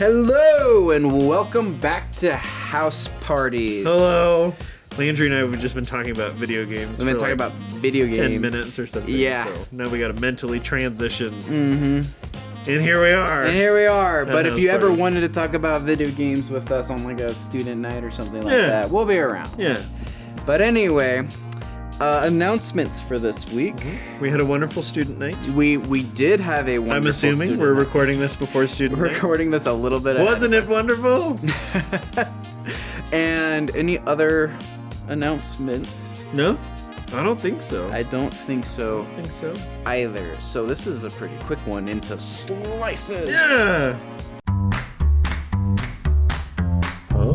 Hello and welcome back to House Parties. Hello. Landry and I have just been talking about video games. We've been talking about video games. 10 minutes or something. Yeah. So now we got to mentally transition. Mm-hmm. And here we are. But if you ever Parties. wanted to talk about video games with us on like a student night or something like that, we'll be around. Yeah. But anyway, announcements for this week. We had a wonderful student night. We did have a wonderful I'm assuming student we're night. recording this before student We're night. recording this a little bit Wasn't it wonderful? And any other announcements? No? I don't think so. I don't think so either. So this is a pretty quick one into slices. Yeah. Oh.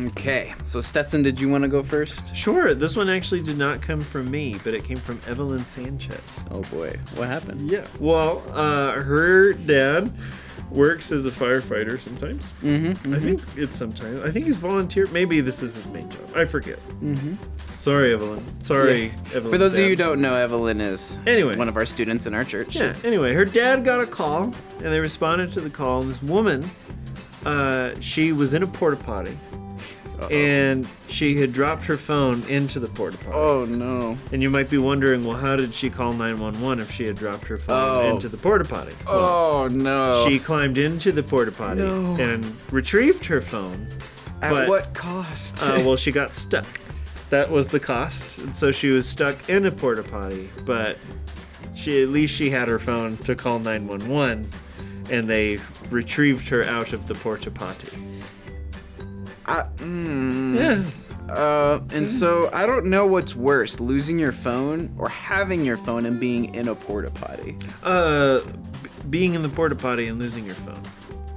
Okay, so Stetson, did you want to go first? Sure. This one actually did not come from me, but it came from Evelyn Sanchez. Oh boy, what happened? Yeah. Well, her dad works as a firefighter sometimes. I think it's sometimes. I think he's volunteer. Maybe this is his main job. I forget. Sorry, Evelyn. Sorry, Evelyn. For those of you who don't know, Evelyn is one of our students in our church. Yeah. Anyway, her dad got a call, and they responded to the call. And this woman, she was in a porta potty. And she had dropped her phone into the porta potty. Oh no. And you might be wondering, well, how did she call 911 if she had dropped her phone into the porta potty? Oh no. She climbed into the porta potty and retrieved her phone. At what cost? Well, she got stuck. That was the cost. And so she was stuck in a porta potty, but at least she had her phone to call 911, and they retrieved her out of the porta potty. And so I don't know what's worse, losing your phone or having your phone and being in a porta potty. Being in the porta potty and losing your phone.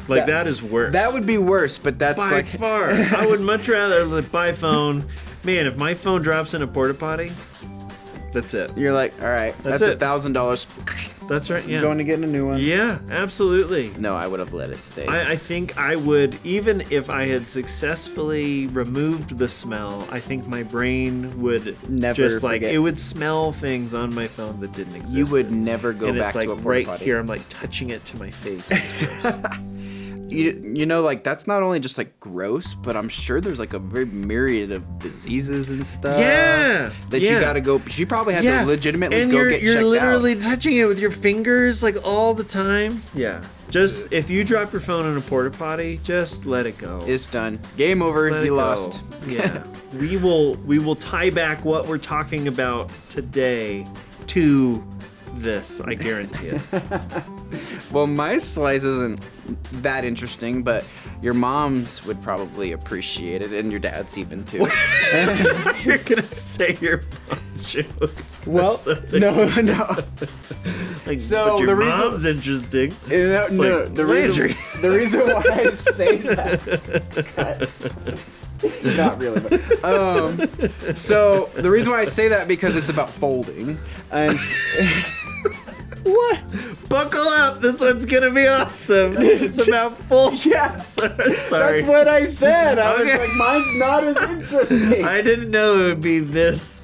That is worse. That would be worse, but that's by far. I would much rather buy phone. Man, if my phone drops in a porta potty, that's it. You're like, all right, that's $1,000. That's right. Yeah. Going to get a new one. Yeah, absolutely. No, I would have let it stay. I think I would, even if I had successfully removed the smell, I think my brain would never just forget. it would smell things on my phone that didn't exist. You would never go and back to a porta right potty. here, I'm like touching it to my face. It's gross. You know, like that's not only just like gross, but I'm sure there's like a very myriad of diseases and stuff. Yeah. That you gotta go. She probably had to legitimately and go get checked out. You're literally touching it with your fingers like all the time. Yeah. Just if you drop your phone in a porta potty, just let it go. It's done. Game over. You lost. Yeah. We will tie back what we're talking about today to this. I guarantee it. Well, my slice isn't that interesting, but your mom's would probably appreciate it, and your dad's even too. You're gonna say your mom joke. Well, no. Like, So but your the reason- mom's interesting. The reason why I say that. Not really, but so the reason why I say that because it's about folding, and what? Buckle up! This one's gonna be awesome. It's about folding. Yeah, Sorry. That's what I said. I was Okay. like, mine's not as interesting. I didn't know it would be this.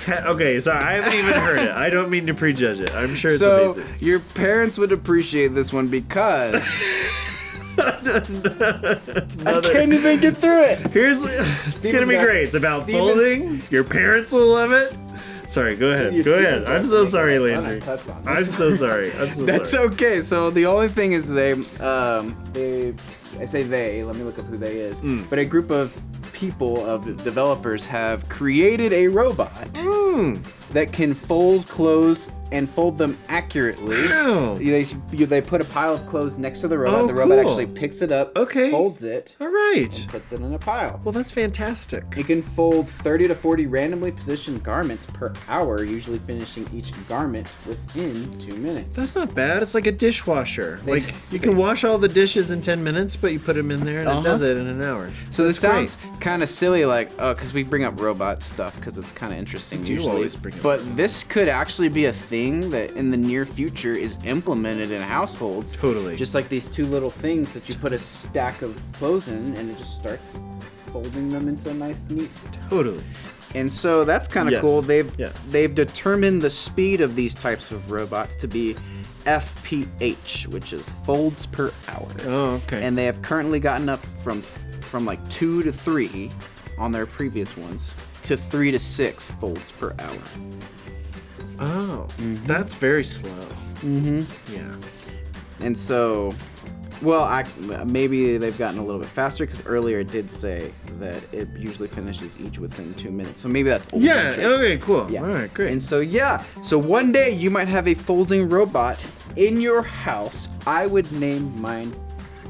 Okay, sorry, I haven't even heard it. I don't mean to prejudge it. I'm sure it's amazing. Your parents would appreciate this one because I can't even get through it. It's gonna be great. It's about folding. Your parents will love it. Sorry, go ahead. Go ahead. I'm so sorry, Landry. I'm so sorry. That's okay. So the only thing is they, I say they, let me look up who they is, but a group of people, of developers, have created a robot that can fold clothes and fold them accurately. Wow. They put a pile of clothes next to the robot. Oh, the robot cool. actually picks it up, Okay. folds it, All right. and puts it in a pile. Well, that's fantastic. You can fold 30 to 40 randomly positioned garments per hour, usually finishing each garment within 2 minutes. That's not bad. It's like a dishwasher. You can wash all the dishes in 10 minutes, but you put them in there and it does it in an hour. So this sounds kind of silly, like, because we bring up robot stuff because it's kind of interesting. You usually. always bring up but this could actually be a thing that in the near future is implemented in households. Totally. Just like these two little things that you put a stack of clothes in, and it just starts folding them into a nice, neat. Totally. And so that's kind of Yes. cool. They've Yeah. determined the speed of these types of robots to be FPH, which is folds per hour. Oh, okay. And they have currently gotten up from like 2 to 3 on their previous ones to 3 to 6 folds per hour. Oh, that's very slow. Mm-hmm. Yeah. And so, well, maybe they've gotten a little bit faster because earlier it did say that it usually finishes each within 2 minutes. So maybe that's old Yeah. metrics. Okay. Cool. Yeah. All right. Great. And so, so one day you might have a folding robot in your house. I would name mine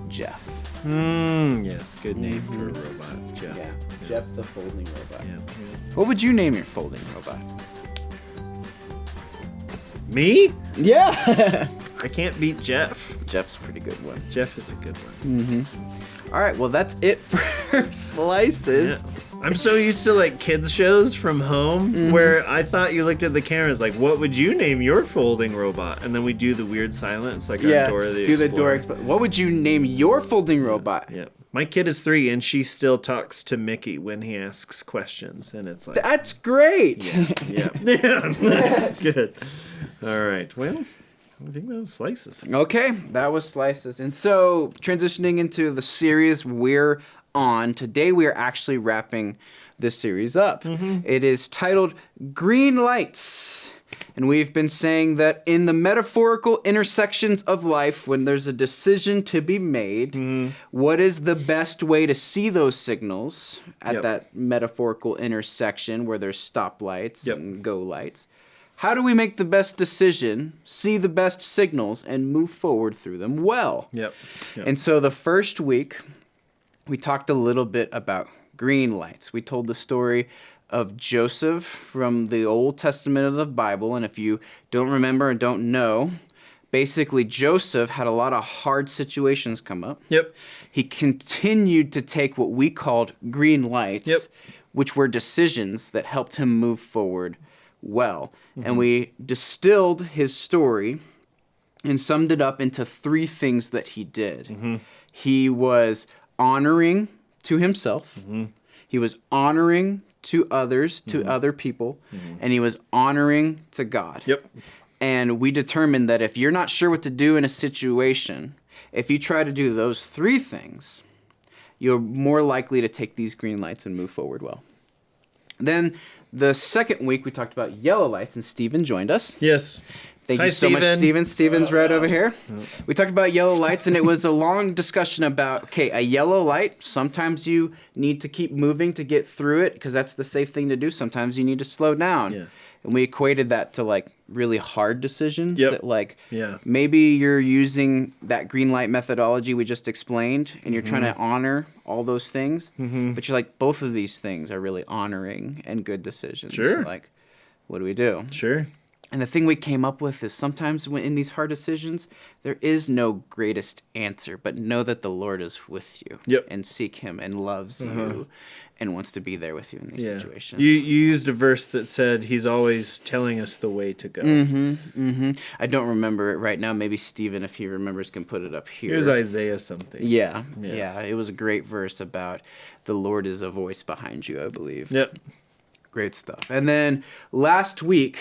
Jeff. Yes. Good name for a robot. Jeff. Yeah, Jeff the folding robot. Yeah. What would you name your folding robot? Me? Yeah. I can't beat Jeff. Jeff's a pretty good one. Jeff is a good one. All right, well, that's it for slices. Yeah. I'm so used to like kids shows from home where I thought you looked at the cameras like, what would you name your folding robot? And then we do the weird silence like Yeah, on Dora the do the Explorer. Dora. What would you name your folding robot? Yeah. My kid is 3 and she still talks to Mickey when he asks questions, and it's like, That's great. yeah, that's good. All right, well, I think that was slices. Okay, that was slices. And so, transitioning into the series we're on, today we are actually wrapping this series up. It is titled Green Lights. And we've been saying that in the metaphorical intersections of life, when there's a decision to be made, what is the best way to see those signals at that metaphorical intersection where there's stoplights and go lights? How do we make the best decision, see the best signals, and move forward through them well? Yep. And so the first week, we talked a little bit about green lights. We told the story of Joseph from the Old Testament of the Bible. And if you don't remember and don't know, basically Joseph had a lot of hard situations come up. Yep. He continued to take what we called green lights, which were decisions that helped him move forward well. And we distilled his story and summed it up into 3 things that he did. He was honoring to himself. He was honoring to others, to other people, and he was honoring to God. Yep. And we determined that if you're not sure what to do in a situation, if you try to do those 3 things, you're more likely to take these green lights and move forward well. Then the second week, we talked about yellow lights, and Steven joined us. Yes. Thank Hi, you so much, Steven. Steven. Steven's right over here. We talked about yellow lights, and it was a long discussion about, okay, a yellow light, sometimes you need to keep moving to get through it because that's the safe thing to do. Sometimes you need to slow down. Yeah. And we equated that to like really hard decisions that like maybe you're using that green light methodology we just explained and you're trying to honor all those things, but you're like, both of these things are really honoring and good decisions. Sure. Like, what do we do? Sure. And the thing we came up with is sometimes when in these hard decisions, there is no greatest answer, but know that the Lord is with you and seek him and loves you and wants to be there with you in these situations. You used a verse that said he's always telling us the way to go. I don't remember it right now. Maybe Steven, if he remembers, can put it up here. It was Isaiah something. Yeah. It was a great verse about the Lord is a voice behind you, I believe. Yep. Great stuff. And then last week,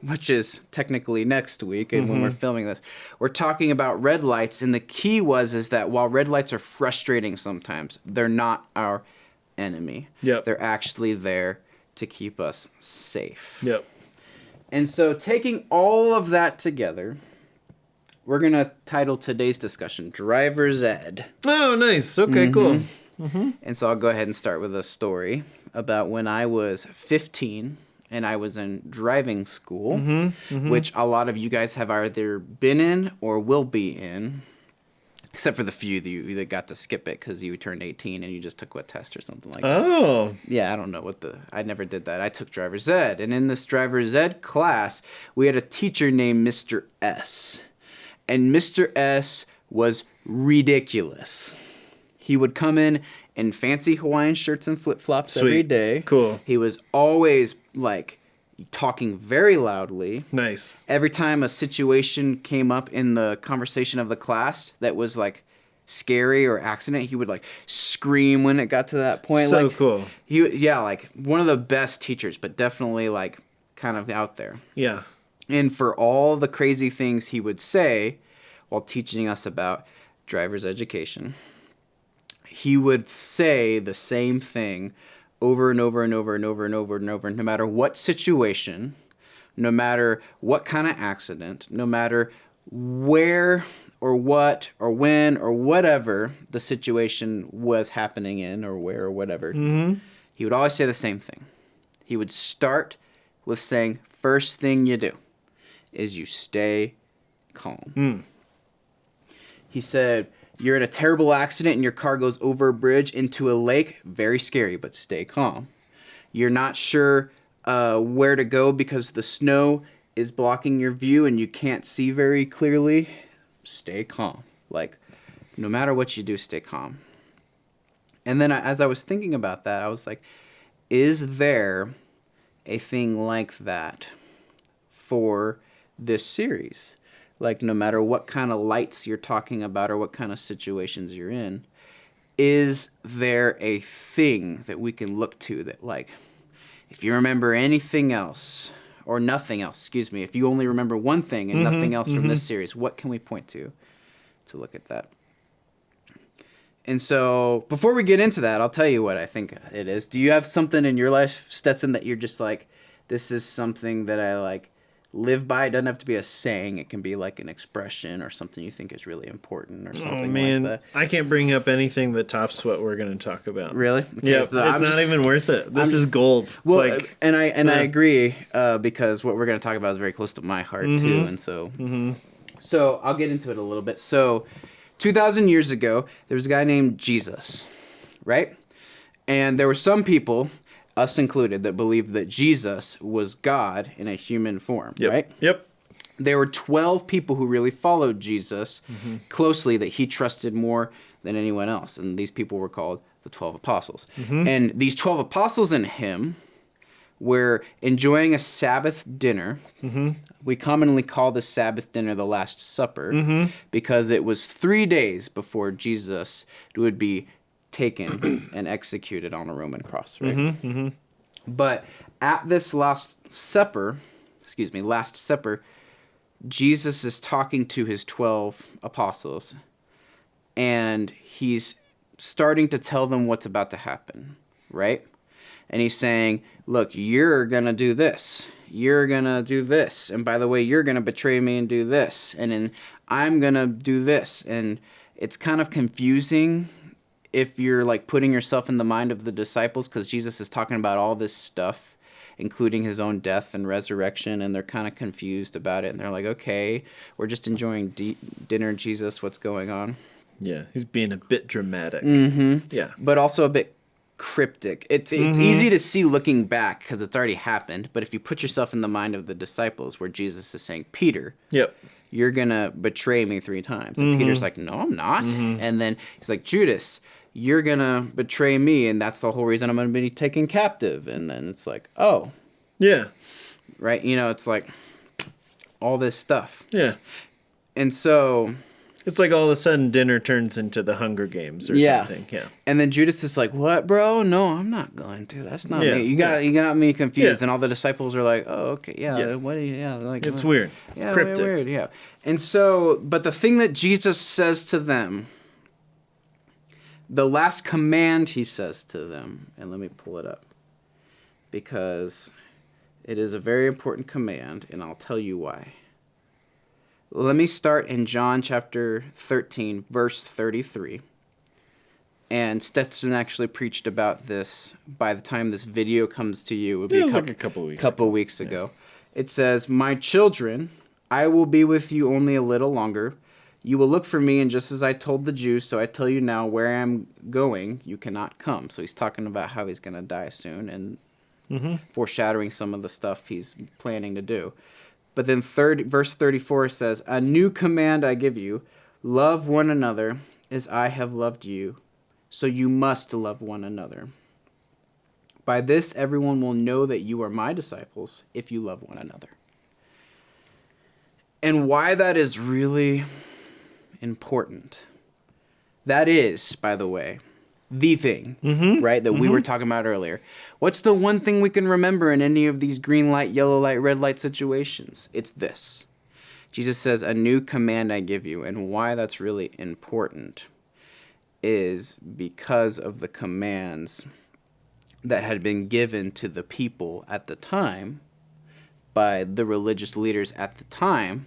which is technically next week, and when we're filming this, we're talking about red lights. And the key is that while red lights are frustrating sometimes, they're not our enemy. Yep. They're actually there to keep us safe. Yep. And so taking all of that together, we're going to title today's discussion, Driver's Ed. Oh, nice. Okay, cool. And so I'll go ahead and start with a story about when I was 15 and I was in driving school, which a lot of you guys have either been in or will be in, except for the few that got to skip it because you turned 18 and you just took a test or something like that. Oh. Yeah, I don't know I never did that. I took driver's ed. And in this driver's ed class, we had a teacher named Mr. S. And Mr. S was ridiculous. He would come in fancy Hawaiian shirts and flip-flops every day. Cool. He was always like talking very loudly. Nice. Every time a situation came up in the conversation of the class that was like scary or accident, he would like scream when it got to that point. So like, cool. Like one of the best teachers, but definitely like kind of out there. Yeah. And for all the crazy things he would say while teaching us about driver's education, he would say the same thing over and over and over and over and over and over, no matter what situation, no matter what kind of accident, no matter where or what or when or whatever the situation was happening in or where or whatever. Mm-hmm. He would always say the same thing. He would start with saying, first thing you do is you stay calm. Mm. He said, you're in a terrible accident and your car goes over a bridge into a lake. Very scary, but stay calm. You're not sure where to go because the snow is blocking your view and you can't see very clearly. Stay calm. Like, no matter what you do, stay calm. And then as I was thinking about that, I was like, is there a thing like that for this series? Like, no matter what kind of lights you're talking about or what kind of situations you're in, is there a thing that we can look to that, like, if you remember anything else, or nothing else, excuse me, if you only remember one thing and nothing else from this series, what can we point to look at that? And so, before we get into that, I'll tell you what I think it is. Do you have something in your life, Stetson, that you're just like, this is something that I, like, live by? It doesn't have to be a saying. It can be like an expression or something you think is really important or something like that. I can't bring up anything that tops what we're going to talk about. Really? Okay, Yeah, so it's not even worth it. This is gold. Well, like, I agree because what we're going to talk about is very close to my heart too, and so so I'll get into it a little bit. So 2,000 years ago, there was a guy named Jesus, right? And there were some people, us included, that believed that Jesus was God in a human form, right? Yep. There were 12 people who really followed Jesus closely, that he trusted more than anyone else. And these people were called the 12 apostles. And these 12 apostles and him were enjoying a Sabbath dinner. We commonly call the Sabbath dinner the Last Supper because it was 3 days before Jesus would be taken and executed on a Roman cross, right? But at this Last Supper, Jesus is talking to his 12 apostles, and he's starting to tell them what's about to happen, right? And he's saying, look, you're going to do this. You're going to do this. And by the way, you're going to betray me and do this. And then I'm going to do this. And it's kind of confusing if you're like putting yourself in the mind of the disciples, because Jesus is talking about all this stuff, including his own death and resurrection, and they're kind of confused about it. And they're like, okay, we're just enjoying dinner, Jesus, what's going on? Yeah, he's being a bit dramatic. Yeah. But also a bit cryptic. It's easy to see looking back because it's already happened, but if you put yourself in the mind of the disciples where Jesus is saying, Peter, you're going to betray me 3 times. And Peter's like, no, I'm not. And then he's like, Judas, you're going to betray me, and that's the whole reason I'm going to be taken captive. And then it's like, oh. Yeah. Right? You know, it's like all this stuff. Yeah. And so it's like all of a sudden dinner turns into the Hunger Games or something. Yeah. And then Judas is like, what, bro? No, I'm not going to. That's not me. You got me confused. And all the disciples are like, oh, okay. Yeah. What are you, like, it's weird. Yeah, cryptic. Weird. Yeah. And so, but the thing that Jesus says to them, the last command he says to them, and let me pull it up because it is a very important command, and I'll tell you why. Let me start in John chapter 13, verse 33. And Stetson actually preached about this by the time this video comes to you. It would be a couple weeks ago. It says, my children, I will be with you only a little longer. You will look for me, and just as I told the Jews, so I tell you now, where I am going, you cannot come. So he's talking about how he's going to die soon and foreshadowing some of the stuff he's planning to do. But then verse 34 says, a new command I give you, love one another as I have loved you, so you must love one another. By this, everyone will know that you are my disciples if you love one another. And why that is really important. That is, by the way, the thing, right, that we were talking about earlier. What's the one thing we can remember in any of these green light, yellow light, red light situations? It's this. Jesus says, a new command I give you. And why that's really important is because of the commands that had been given to the people at the time by the religious leaders at the time.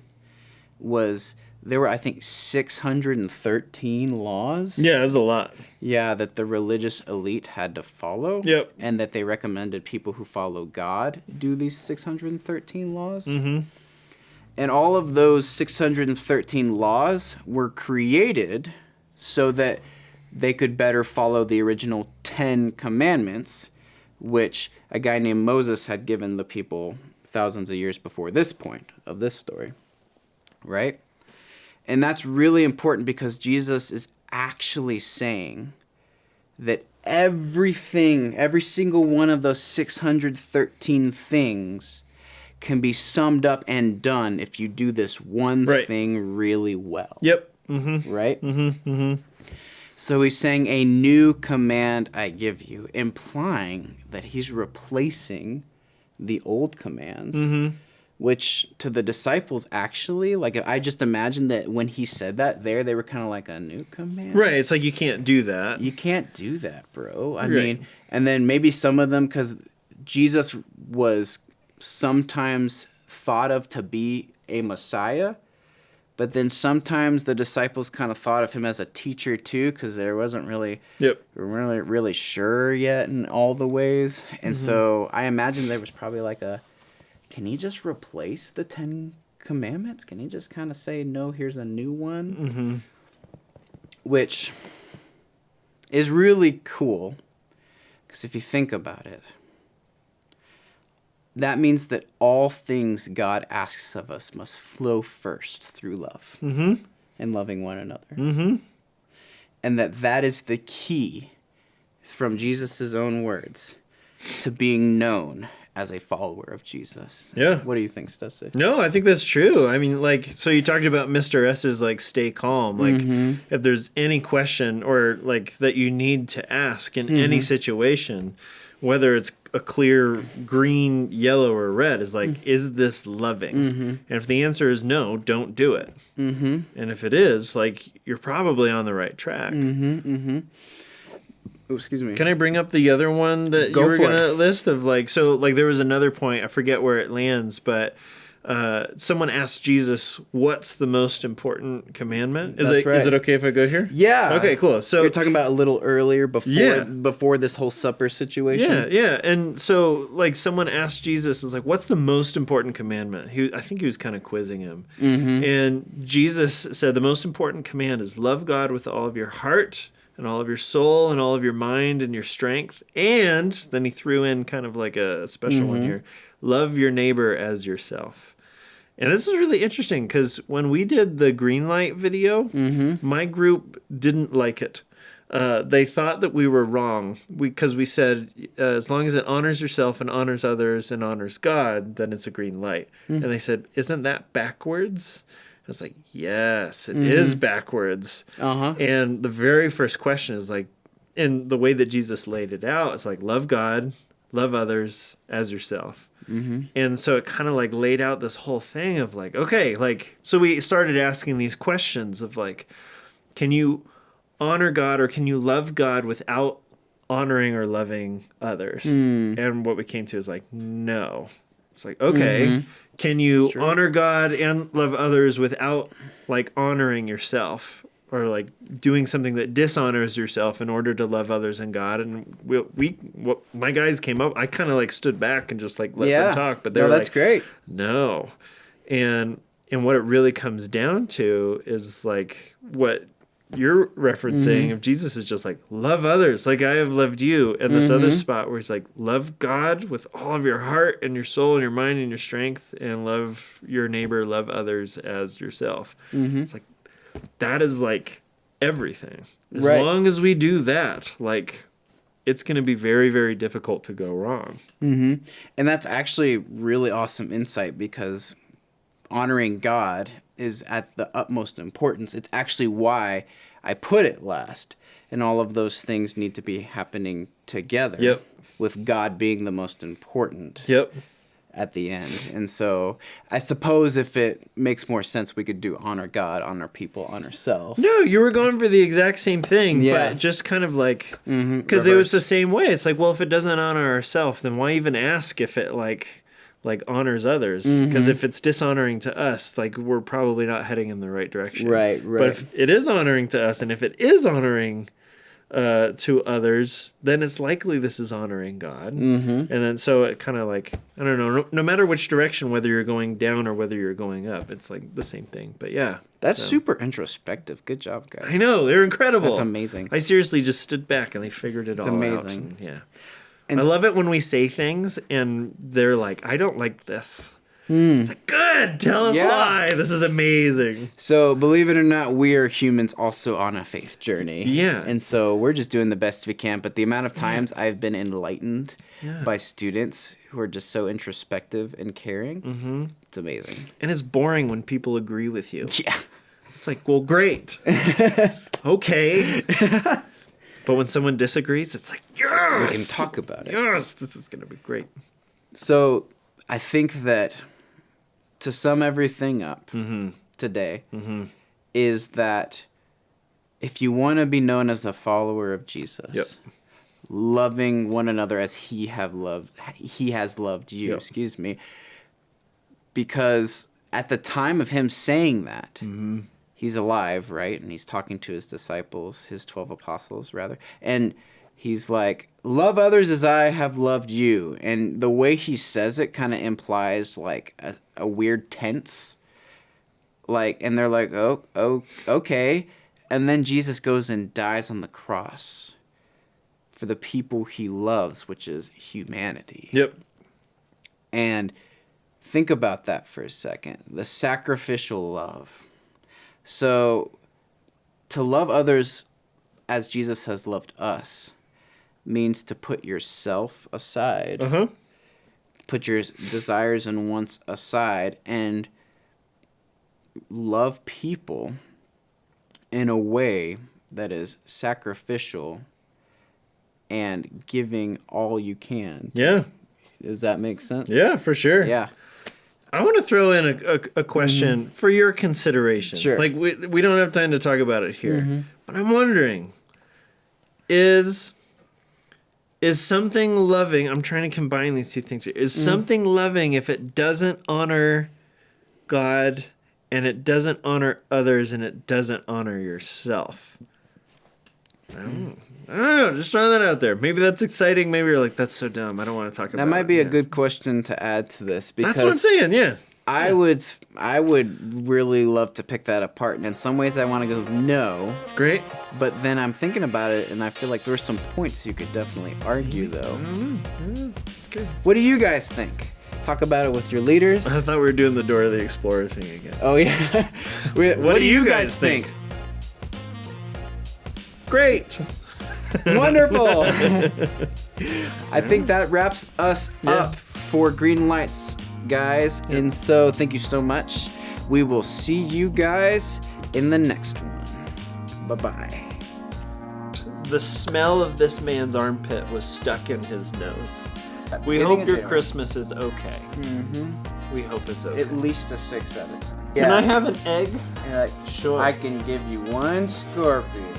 There were, I think, 613 laws. Yeah, that's a lot. Yeah, that the religious elite had to follow. Yep. And that they recommended people who follow God do these 613 laws. Mm-hmm. And all of those 613 laws were created so that they could better follow the original 10 commandments, which a guy named Moses had given the people thousands of years before this point of this story. Right? And that's really important because Jesus is actually saying that every single one of those 613 things can be summed up and done if you do this one thing really well. Yep. Mm-hmm. Right? Mm-hmm. Mm-hmm. So he's saying a new command I give you, implying that he's replacing the old commands, which to the disciples actually, like I just imagine that when he said that they were kind of like a new command. Right. It's like you can't do that. You can't do that, bro. I mean, and then maybe some of them, because Jesus was sometimes thought of to be a Messiah, but then sometimes the disciples kind of thought of him as a teacher too, because there wasn't really, really sure yet in all the ways. And so I imagine there was probably like can he just replace the 10 commandments? Can he just kind of say, no, here's a new one? Mm-hmm. Which is really cool, because if you think about it, that means that all things God asks of us must flow first through love and loving one another. Mm-hmm. And that is the key, from Jesus' own words, to being known as a follower of Jesus. Yeah. What do you think, Stussy? No, I think that's true. I mean, like, so you talked about Mr. S's, like, stay calm. Like, if there's any question or, like, that you need to ask in any situation, whether it's a clear green, yellow, or red, is like, is this loving? And if the answer is no, don't do it. And if it is, like, you're probably on the right track. Oh, excuse me. Can I bring up the other one that you were going to list of, like, so, like, there was another point, I forget where it lands, but someone asked Jesus, what's the most important commandment? Is it okay if I go here? Yeah. Okay, cool. So you're talking about a little earlier before this whole supper situation. Yeah. And so, like, someone asked Jesus, is like, what's the most important commandment? I think he was kind of quizzing him. And Jesus said, the most important command is love God with all of your heart and all of your soul and all of your mind and your strength. And then he threw in kind of like a special one here. Love your neighbor as yourself. And this is really interesting because when we did the green light video, my group didn't like it. They thought that we were wrong because we said, as long as it honors yourself and honors others and honors God, then it's a green light. And they said, isn't that backwards? I was like, yes, it is backwards. And the very first question is like, in the way that Jesus laid it out, it's like, love God, love others as yourself. And so it kind of like laid out this whole thing of like, okay, like, so we started asking these questions of like, can you honor God or can you love God without honoring or loving others? And what we came to is like, no. It's like, okay, can you honor God and love others without like honoring yourself or like doing something that dishonors yourself in order to love others and God? And my guys came up, I kind of like stood back and just like let them talk, but they're that's like, great. No. And what it really comes down to is like what you're referencing of Jesus is just like, love others like I have loved you. And this other spot where he's like, love God with all of your heart and your soul and your mind and your strength, and love your neighbor, love others as yourself. It's like, that is like everything. As long as we do that, like it's going to be very, very difficult to go wrong. Mm-hmm. And that's actually really awesome insight, because honoring God is at the utmost importance. It's actually why I put it last. And all of those things need to be happening together. Yep. With God being the most important. Yep. At the end. And so I suppose if it makes more sense, we could do honor God, honor people, honor self. No, you were going for the exact same thing, Yeah. but just kind of like, because it was the same way. It's like, well, if it doesn't honor ourselves, then why even ask if it like honors others? Because if it's dishonoring to us, like we're probably not heading in the right direction. Right. But if it is honoring to us, and if it is honoring to others, then it's likely this is honoring God. And then so it kind of like, I don't know, no matter which direction, whether you're going down or whether you're going up, it's like the same thing. But yeah. That's super introspective. Good job, guys. I know, they're incredible. That's amazing. I seriously just stood back and they figured it all out. It's amazing. And, yeah. And I love it when we say things and they're like, I don't like this. It's like, good, tell us why. This is amazing. So, believe it or not, we are humans also on a faith journey. Yeah. And so we're just doing the best we can. But the amount of times I've been enlightened by students who are just so introspective and caring, it's amazing. And it's boring when people agree with you. Yeah. It's like, well, great. Okay. But when someone disagrees, it's like, yes! We can talk about it. Yes, this is going to be great. So, I think that to sum everything up today is that if you want to be known as a follower of Jesus, loving one another as he has loved you, because at the time of him saying that, he's alive, right? And he's talking to his disciples, his 12 apostles, rather. And he's like, love others as I have loved you. And the way he says it kind of implies like a weird tense. Like, and they're like, oh, okay. And then Jesus goes and dies on the cross for the people he loves, which is humanity. Yep. And think about that for a second. The sacrificial love. So, to love others as Jesus has loved us means to put yourself aside. Put your desires and wants aside and love people in a way that is sacrificial and giving all you can. Yeah. Does that make sense? Yeah, for sure. Yeah. I want to throw in a question for your consideration. Sure. Like, we don't have time to talk about it here. But I'm wondering, is something loving, I'm trying to combine these two things here. Is something loving if it doesn't honor God and it doesn't honor others and it doesn't honor yourself? I don't know. Just throwing that out there. Maybe that's exciting. Maybe you're like, that's so dumb. I don't want to talk about it. That might be a good question to add to this, because that's what I'm saying, yeah. I would really love to pick that apart, and in some ways I want to go no. Great. But then I'm thinking about it, and I feel like there's some points you could definitely argue, though. That's good. What do you guys think? Talk about it with your leaders. I thought we were doing the Dora the Explorer thing again. Oh yeah. What do you guys think? Great. Wonderful. I think that wraps us up for Green Lights, guys. And so thank you so much. We will see you guys in the next one. Bye-bye. The smell of this man's armpit was stuck in his nose. We hope your Christmas is okay. We hope it's okay. At least a 6 out of 10. Can I have an egg? Like, Sure. I can give you 1 scorpion.